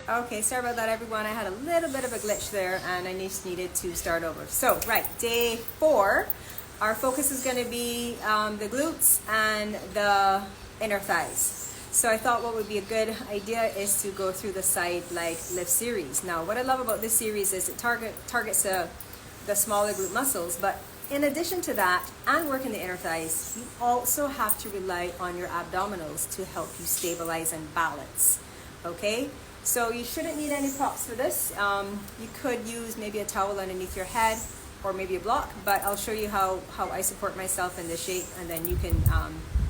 Okay, sorry about that, everyone. I had a little bit of a glitch there, and I just needed to start over. So, right, day 4, our focus is going to be the glutes and the inner thighs. So I thought what would be a good idea is to go through the side leg lift series. Now, what I love about this series is it targets the smaller glute muscles, but in addition to that, and working the inner thighs, you also have to rely on your abdominals to help you stabilize and balance. Okay? So you shouldn't need any props for this. You could use maybe a towel underneath your head or maybe a block, but I'll show you how I support myself in this shape, and then you can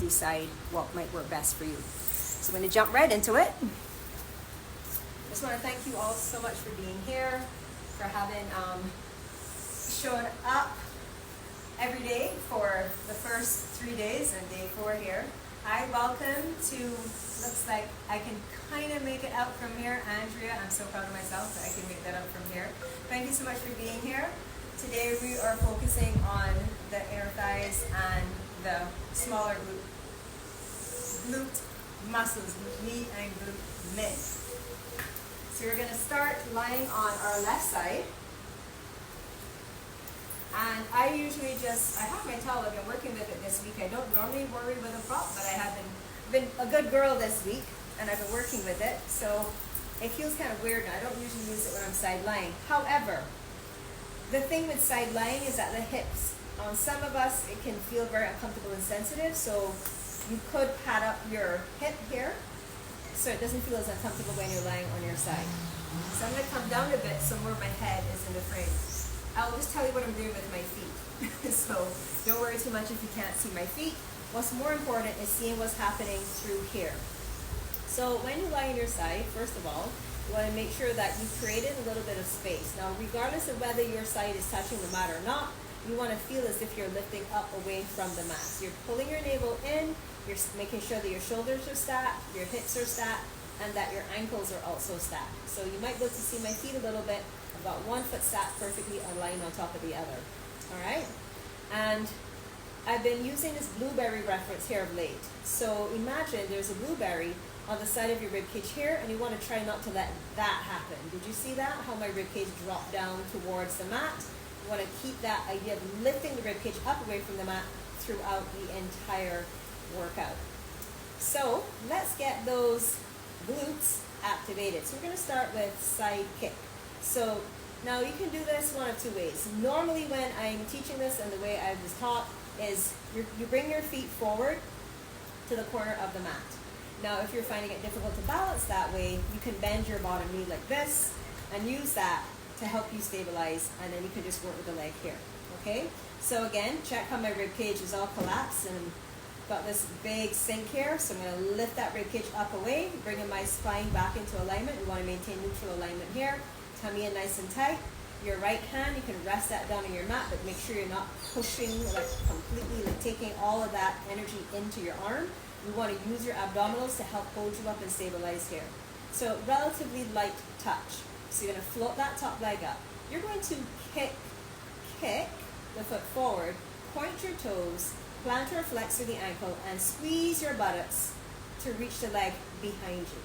decide what might work best for you. So I'm going to jump right into it. I just want to thank you all so much for being here, for having shown up every day for the first 3 days and day 4 here. Hi, welcome to, looks like I can kind of make it out from here. Andrea, I'm so proud of myself that I can make that out from here. Thank you so much for being here. Today we are focusing on the inner thighs and the smaller glute muscles, knee and glute mid. So we're going to start lying on our left side. And I usually I have my towel, I've been working with it this week. I don't normally worry with a prop, but I have been a good girl this week, and I've been working with it. So it feels kind of weird now. I don't usually use it when I'm side lying. However, the thing with side lying is that the hips, on some of us, it can feel very uncomfortable and sensitive. So you could pad up your hip here so it doesn't feel as uncomfortable when you're lying on your side. So I'm going to come down a bit so more of my head is in the frame. I'll just tell you what I'm doing with my feet. So don't worry too much if you can't see my feet. What's more important is seeing what's happening through here. So when you lie on your side, first of all, you want to make sure that you created a little bit of space. Now, regardless of whether your side is touching the mat or not, you want to feel as if you're lifting up away from the mat. So you're pulling your navel in, you're making sure that your shoulders are stacked, your hips are stacked, and that your ankles are also stacked. So you might be able to see my feet a little bit. I've got one foot stacked perfectly aligned on top of the other. All right? And I've been using this blueberry reference here of late. So imagine there's a blueberry on the side of your rib cage here, and you want to try not to let that happen. Did you see that? How my rib cage dropped down towards the mat? You want to keep that idea of lifting the rib cage up away from the mat throughout the entire workout. So let's get those glutes activated. So we're going to start with side kick. So now you can do this one of two ways. Normally when I'm teaching this and the way I was taught is you bring your feet forward to the corner of the mat. Now if you're finding it difficult to balance that way, you can bend your bottom knee like this and use that to help you stabilize, and then you can just work with the leg here. Okay? So again, check how my rib cage is all collapsed and got this big sink here. So I'm going to lift that rib cage up away, bringing my spine back into alignment. We want to maintain neutral alignment here. Tummy in nice and tight. Your right hand, you can rest that down on your mat, but make sure you're not pushing, like completely, like taking all of that energy into your arm. You want to use your abdominals to help hold you up and stabilize here. So relatively light touch. So you're going to float that top leg up. You're going to kick the foot forward, point your toes, plant or flex through the ankle, and squeeze your buttocks to reach the leg behind you.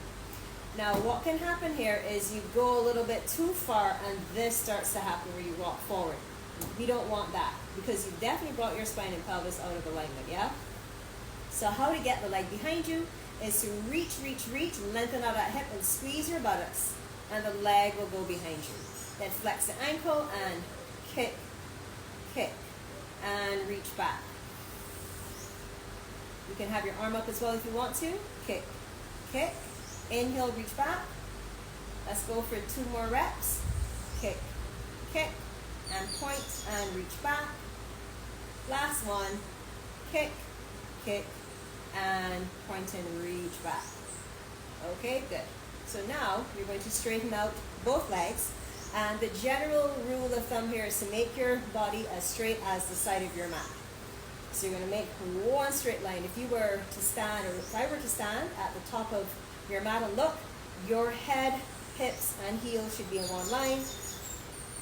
Now what can happen here is you go a little bit too far and this starts to happen where you walk forward. We don't want that because you've definitely brought your spine and pelvis out of alignment, yeah? So how to get the leg behind you is to reach, lengthen out that hip and squeeze your buttocks, and the leg will go behind you. Then flex the ankle and kick, and reach back. You can have your arm up as well if you want to. Kick. Inhale, reach back. Let's go for 2 more reps. Kick, and point and reach back. Last one. Kick, and point and reach back. Okay, good. So now you're going to straighten out both legs. And the general rule of thumb here is to make your body as straight as the side of your mat. So you're going to make one straight line. If you were to stand, or if I were to stand at the top of your mat and look, your head, hips, and heels should be in one line.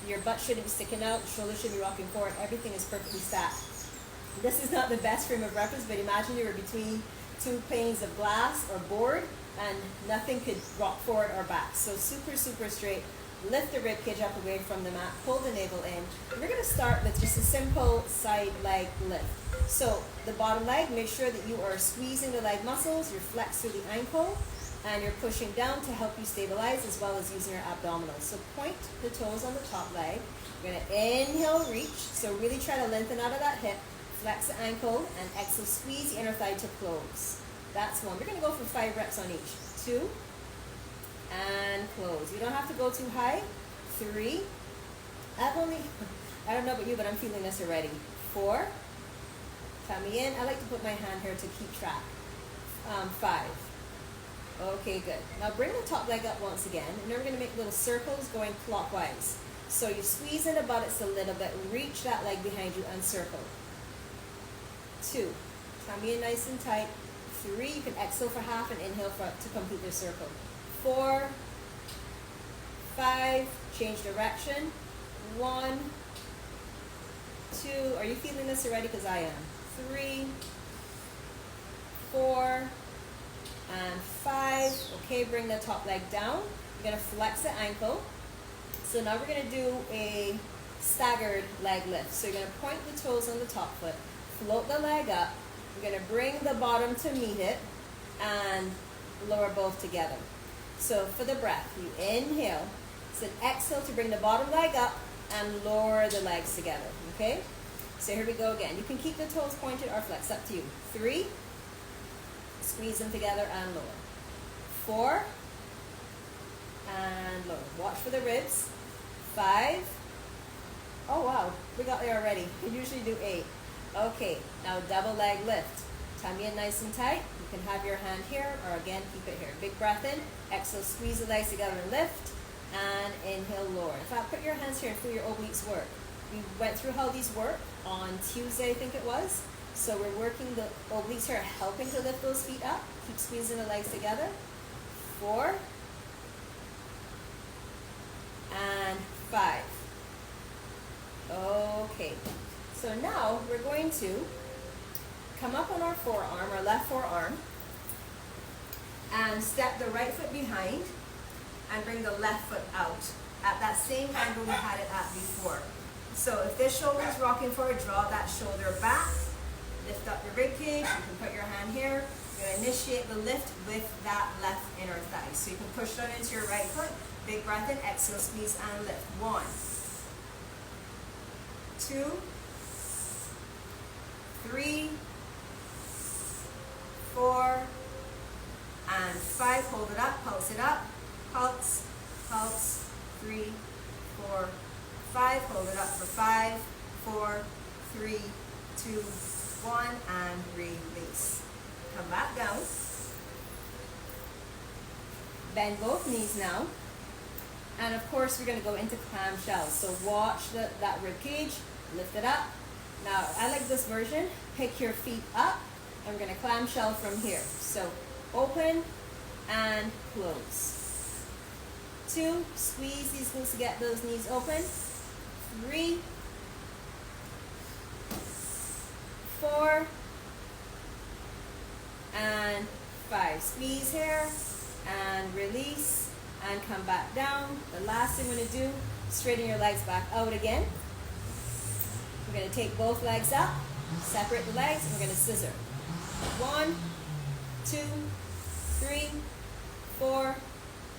Your butt shouldn't be sticking out, the shoulders should be rocking forward, everything is perfectly stacked. This is not the best frame of reference, but imagine you were between 2 panes of glass or board, and nothing could rock forward or back. So super, super straight. Lift the rib cage up away from the mat, pull the navel in. We're going to start with just a simple side leg lift. So the bottom leg, make sure that you are squeezing the leg muscles, you're flexed through the ankle, and you're pushing down to help you stabilize as well as using your abdominals. So point the toes on the top leg. You're going to inhale, reach. So really try to lengthen out of that hip, flex the ankle, and exhale, squeeze the inner thigh to close. That's one. We're going to go for 5 reps on each. 2, and close. You don't have to go too high. 3. I don't know about you, but I'm feeling this already. 4. Tummy in. I like to put my hand here to keep track. 5. Okay, good. Now bring the top leg up once again, and then we're going to make little circles going clockwise. So you squeeze in the buttocks a little bit, reach that leg behind you and circle. 2. Tummy in nice and tight. 3. You can exhale for half and inhale to complete the circle. 4, 5, change direction. 1, 2, are you feeling this already? Because I am. 3, 4, and 5. Okay, bring the top leg down. You're going to flex the ankle. So now we're going to do a staggered leg lift. So you're going to point the toes on the top foot, float the leg up. You're going to bring the bottom to meet it and lower both together. So for the breath, you inhale. So exhale to bring the bottom leg up and lower the legs together. Okay? So here we go again. You can keep the toes pointed or flex, up to you. 3, squeeze them together and lower. 4, and lower. Watch for the ribs. 5. Oh wow, we got there already. We usually do 8. Okay, now double leg lift. Tummy in nice and tight. You can have your hand here, or again, keep it here. Big breath in. Exhale, squeeze the legs together and lift. And inhale, lower. In fact, put your hands here and feel your obliques work. We went through how these work on Tuesday, I think it was. So we're working the obliques here, helping to lift those feet up. Keep squeezing the legs together. 4. And 5. Okay. So now we're going to come up on our forearm, our left forearm, and step the right foot behind and bring the left foot out at that same angle we had it at before. So if this shoulder is rocking forward, draw that shoulder back, lift up your rib cage. You can put your hand here. You're going to initiate the lift with that left inner thigh. So you can push down into your right foot. Big breath in, exhale, squeeze and lift. 1, 2, 3, 4, and 5. Hold it up, pulse it up. Pulse, pulse. 3, 4, 5. Hold it up for 5, 4, 3, 2, 1, and release. Come back down. Bend both knees now. And of course, we're going to go into clamshells. So watch that rib cage, lift it up. Now, I like this version. Pick your feet up, and we're going to clamshell from here. So open and close. 2, squeeze these glutes to get those knees open. 3, 4, and 5. Squeeze here and release and come back down. The last thing we're going to do, straighten your legs back out again. We're going to take both legs up, separate the legs, and we're going to scissor. 1, 2, 3, 4,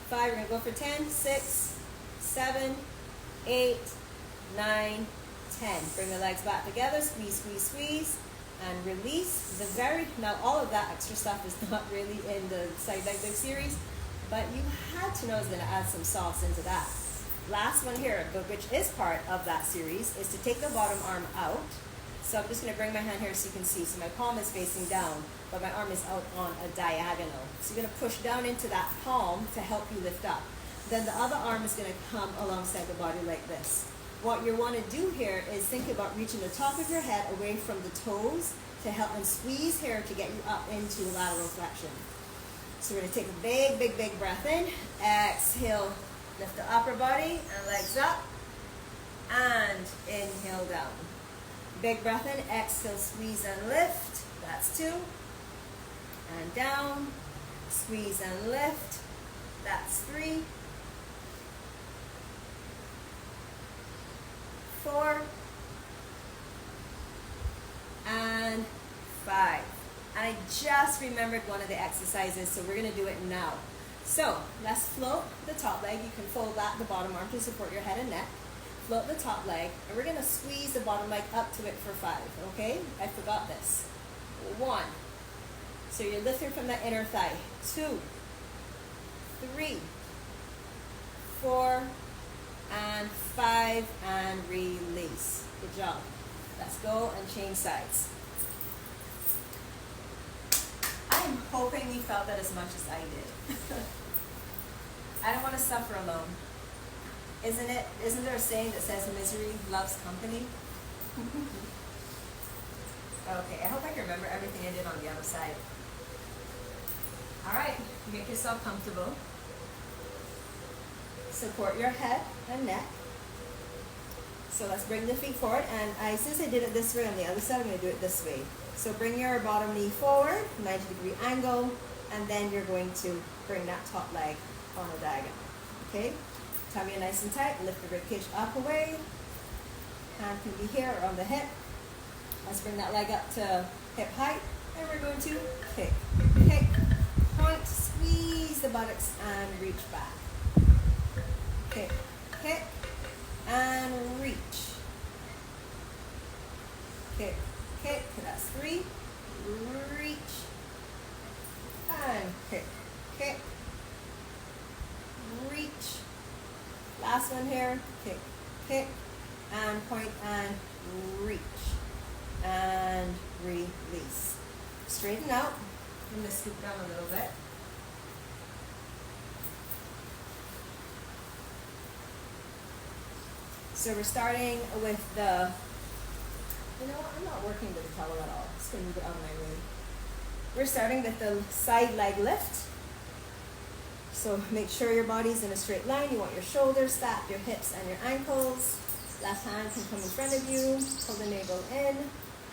5. We're going to go for 10, 6, 7, 8, 9, 10. Bring the legs back together, squeeze, squeeze, squeeze, and release. Now all of that extra stuff is not really in the side leg lift series, but you had to know I was going to add some sauce into that. Last one here, which is part of that series, is to take the bottom arm out. So I'm just going to bring my hand here so you can see. So my palm is facing down, but my arm is out on a diagonal. So you're going to push down into that palm to help you lift up. Then the other arm is going to come alongside the body like this. What you want to do here is think about reaching the top of your head away from the toes to help and squeeze here to get you up into lateral flexion. So we're going to take a big, big, big breath in. Exhale, lift the upper body and legs up. And inhale down. Big breath in, exhale, squeeze and lift. That's 2. And down. Squeeze and lift. That's 3, 4, and 5. And I just remembered one of the exercises, so we're going to do it now. So let's float the top leg. You can fold back the bottom arm to support your head and neck. Float the top leg, and we're going to squeeze the bottom leg up to it for 5, okay? I forgot this. 1. So you're lifting from that inner thigh. 2, 3, 4, and 5, and release. Good job. Let's go and change sides. I'm hoping you felt that as much as I did. I don't want to suffer alone. Isn't there a saying that says misery loves company? Okay, I hope I can remember everything I did on the other side. All right, make yourself comfortable. Support your head and neck. So let's bring the feet forward, and since I did it this way on the other side, I'm going to do it this way. So bring your bottom knee forward, 90-degree angle, and then you're going to bring that top leg on a diagonal. Okay? Tummy nice and tight. Lift the rib cage up away. Hand can be here or on the hip. Let's bring that leg up to hip height, and we're going to kick, kick, point, squeeze the buttocks, and reach back. Kick, kick, and reach. Kick, kick, that's 3. Reach, and kick, kick, reach. Last one here, kick, kick, and point, and reach, and release. Straighten out. I'm going to scoop down a little bit. So we're starting with the, you know what, I'm not working with the towel at all. Just going to move it out of my way. We're starting with the side leg lift. So make sure your body's in a straight line. You want your shoulders stacked, your hips and your ankles. Left hand can come in front of you. Pull the navel in.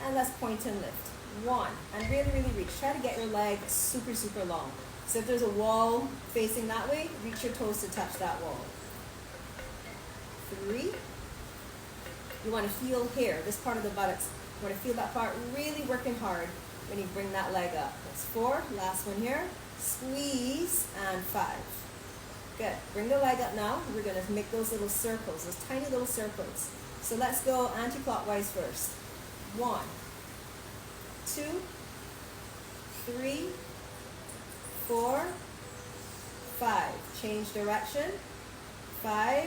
And let's point and lift. 1. And really, really reach. Try to get your leg super, super long. So if there's a wall facing that way, reach your toes to touch that wall. 3. You want to feel here, this part of the buttocks. You want to feel that part really working hard when you bring that leg up. That's 4. Last one here. Squeeze, and 5. Good. Bring the leg up now. We're going to make those little circles, those tiny little circles. So let's go anti-clockwise first. 1, 2, 3, 4, 5. Change direction. 5,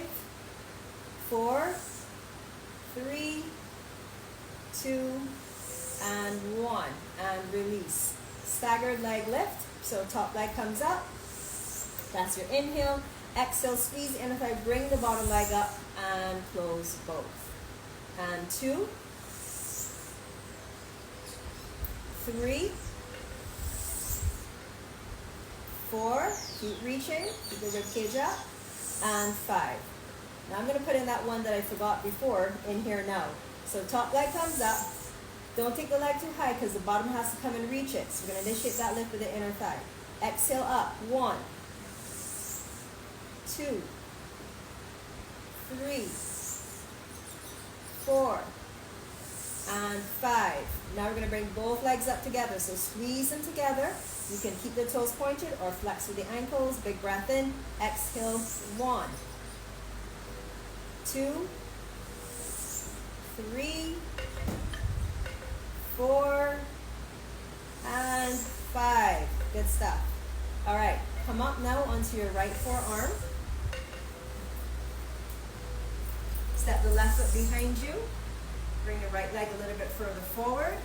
4, 3, 2, and 1. And release. Staggered leg lift. So top leg comes up. That's your inhale. Exhale, squeeze the inner thigh, bring the bottom leg up, and close both. And 2, 3, 4, keep reaching, keep the rib cage up, and 5. Now I'm going to put in that one that I forgot before in here now. So top leg comes up. Don't take the leg too high because the bottom has to come and reach it. So we're going to initiate that lift with the inner thigh. Exhale up. 1, 2, 3, 4, and 5. Now we're going to bring both legs up together. So squeeze them together. You can keep the toes pointed or flex with the ankles. Big breath in. Exhale. 1, 2, 3, 4, and 5. Good stuff. All right, come up now onto your right forearm. Step the left foot behind you. Bring your right leg a little bit further forward.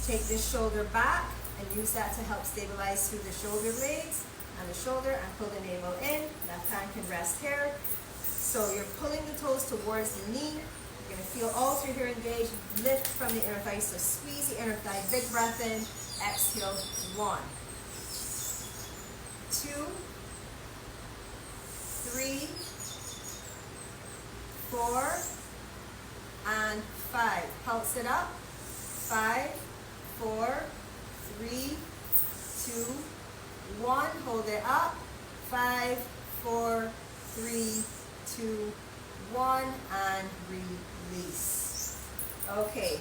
Take this shoulder back and use that to help stabilize through the shoulder blades and the shoulder, and pull the navel in. Left hand can rest here. So you're pulling the toes towards the knee. You're going to feel all through here engaged. Lift from the inner thigh. So squeeze the inner thigh. Big breath in. Exhale. 1, 2, 3, 4, and 5. Pulse it up. 5, 4, 3, 2, 1, hold it up, 5, 4, 3, 2, 1, and release. Okay,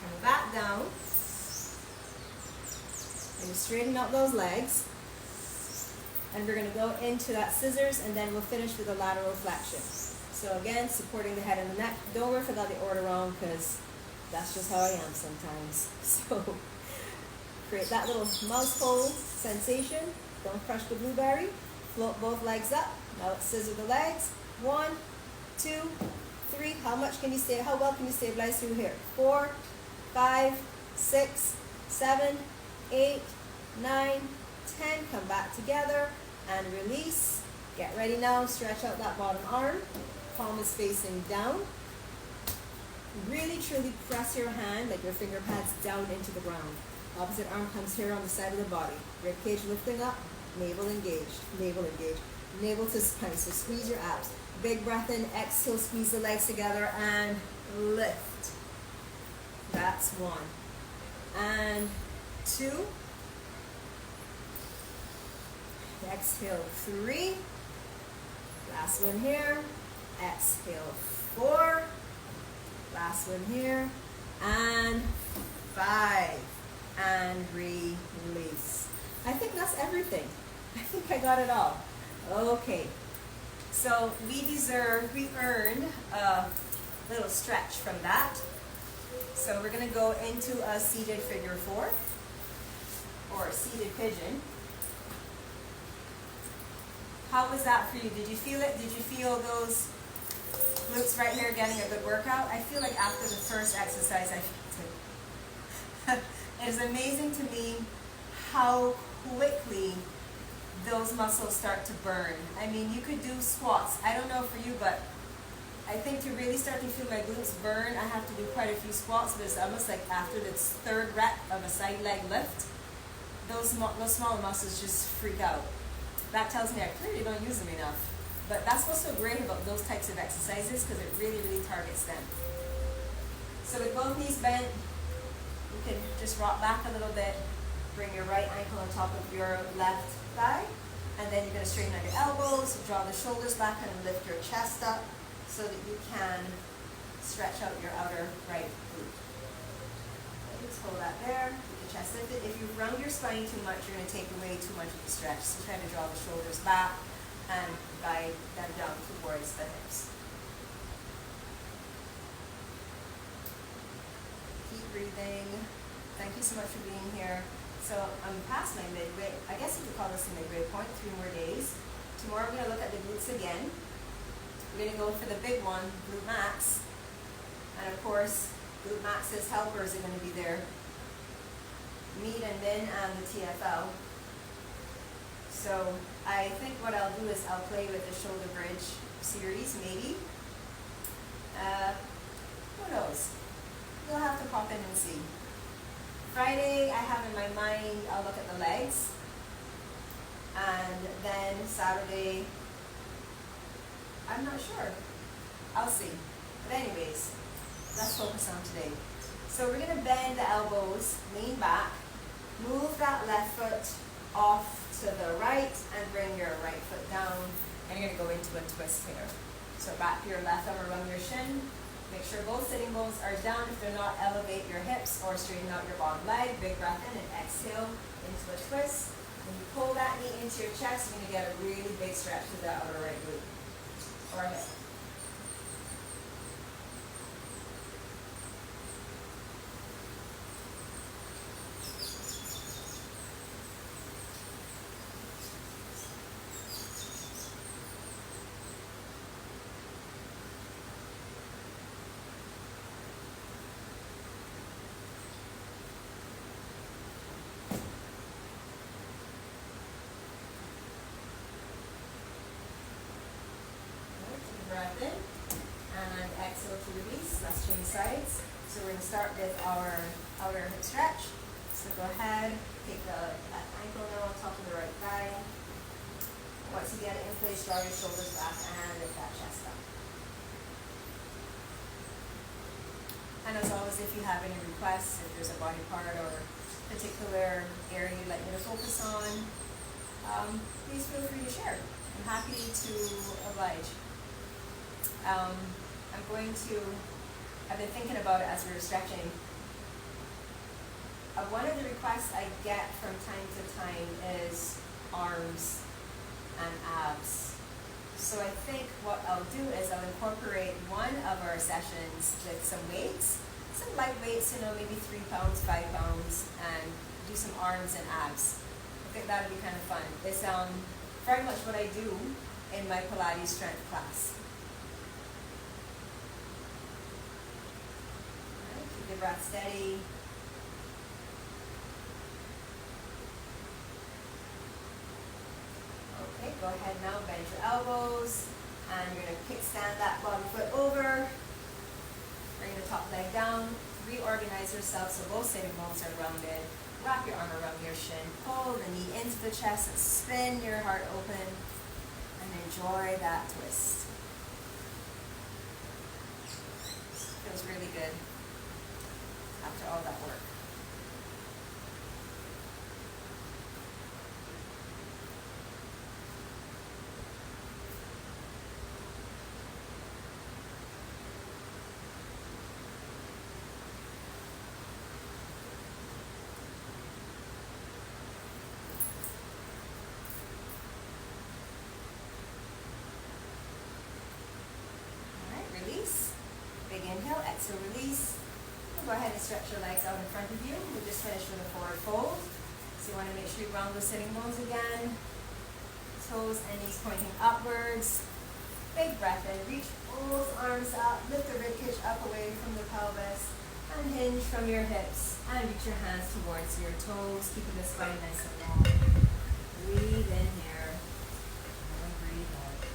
come back down, and straighten out those legs, and we're going to go into that scissors, and then we'll finish with a lateral flexion. So again, supporting the head and the neck. Don't worry if I got the order wrong, because that's just how I am sometimes. So create that little mouse hole sensation. Don't crush the blueberry. Float both legs up. Now let's scissor the legs. 1, 2, 3. How much can you stay? How well can you stabilize through here? 4, 5, 6, 7, 8, 9, 10. Come back together and release. Get ready now. Stretch out that bottom arm. Palm is facing down. Really truly press your hand, like your finger pads, down into the ground. Opposite arm comes here on the side of the body. Rib cage lifting up, navel engaged, navel to spine. So squeeze your abs. Big breath in, exhale, squeeze the legs together and lift. That's 1. And 2. Exhale, 3. Last one here. Exhale, 4. Last one here. And 5. And release. I think that's everything. I think I got it all. Okay. So we earned a little stretch from that. So we're going to go into a seated figure 4 or seated pigeon. How was that for you? Did you feel it? Did you feel those glutes right here getting a good workout? I feel like after the first exercise I felt it. It is amazing to me how quickly those muscles start to burn. I mean, you could do squats. I don't know for you, but I think to really start to feel my glutes burn, I have to do quite a few squats, but it's almost like after this 3rd rep of a side leg lift, those smaller muscles just freak out. That tells me I clearly don't use them enough. But that's what's so great about those types of exercises, because it really, really targets them. So with both knees bent, you can just rock back a little bit, bring your right ankle on top of your left thigh, and then you're going to straighten out your elbows, draw the shoulders back, and lift your chest up so that you can stretch out your outer right glute. Just hold that there, keep the chest lifted. If you round your spine too much, you're going to take away too much of the stretch. So try to draw the shoulders back and guide them down towards the hips. Keep breathing. Thank you so much for being here. So I'm past my midway, I guess you could call this a midway point, 3 more days. Tomorrow we're going to look at the glutes again. We're going to go for the big one, glute max. And of course, glute max's helpers are going to be there. Meat and min and the TFL. So I think what I'll do is I'll play with the shoulder bridge series, maybe. Who knows? You'll have to pop in and see. Friday, I have in my mind, I'll look at the legs. And then Saturday, I'm not sure. I'll see. But anyways, let's focus on today. So we're going to bend the elbows, lean back, move that left foot off to the right, and bring your right foot down. And you're going to go into a twist here. So back your left arm around your shin. Make sure both sitting bones are down. If they're not, elevate your hips or straighten out your bottom leg. Big breath in and exhale into a twist. When you pull that knee into your chest, you're going to get a really big stretch to the outer right glute or hip. Breath in and exhale to release. Let's change sides. So we're going to start with our outer hip stretch. So go ahead, take the left ankle now on top of the right thigh. Once you get it in place, draw your shoulders back and lift that chest up. And as always, if you have any requests, if there's a body part or particular area you'd like me to focus on, please feel free to share. I'm happy to oblige. I've been thinking about it as we were stretching. One of the requests I get from time to time is arms and abs. So I think what I'll do is I'll incorporate one of our sessions with some weights, some light weights, maybe 3 pounds, 5 pounds, and do some arms and abs. I think that'll be kind of fun. It's very much what I do in my Pilates strength class. All right, keep the breath steady. Okay, go ahead now, bend your elbows, and you're going to kickstand that bottom foot over. Bring the top leg down, reorganize yourself so both sitting bones are rounded. Wrap your arm around your shin, pull the knee into the chest and spin your heart open, and enjoy that twist. Feels really good after all that work. Big inhale, exhale, release. We'll go ahead and stretch your legs out in front of you. We just finished with a forward fold. So you want to make sure you round those sitting bones again. Toes and knees pointing upwards. Big breath in. Reach both arms up. Lift the ribcage up away from the pelvis. And hinge from your hips. And reach your hands towards your toes, keeping the spine nice and long. Breathe in here. And breathe out.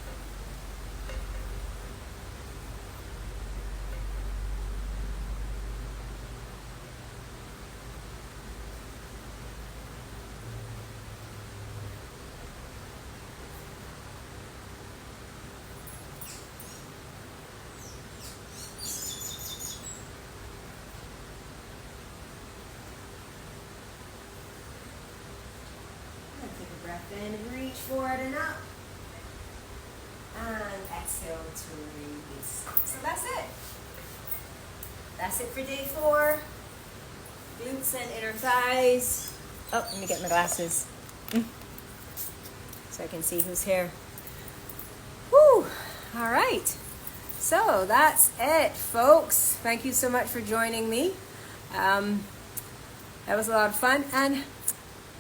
Breath in, reach forward and up. And exhale to release. So that's it. That's it for day 4. Glutes and inner thighs. Oh, let me get my glasses. So I can see who's here. Whew. All right. So that's it, folks. Thank you so much for joining me. That was a lot of fun. And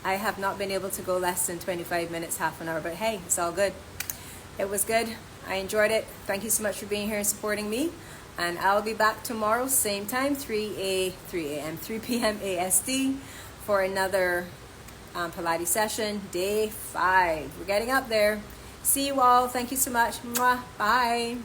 I have not been able to go less than 25 minutes, half an hour, but hey, it's all good. It was good. I enjoyed it. Thank you so much for being here and supporting me. And I'll be back tomorrow, same time, 3 p.m. ASD for another Pilates session, day 5. We're getting up there. See you all. Thank you so much. Mwah. Bye.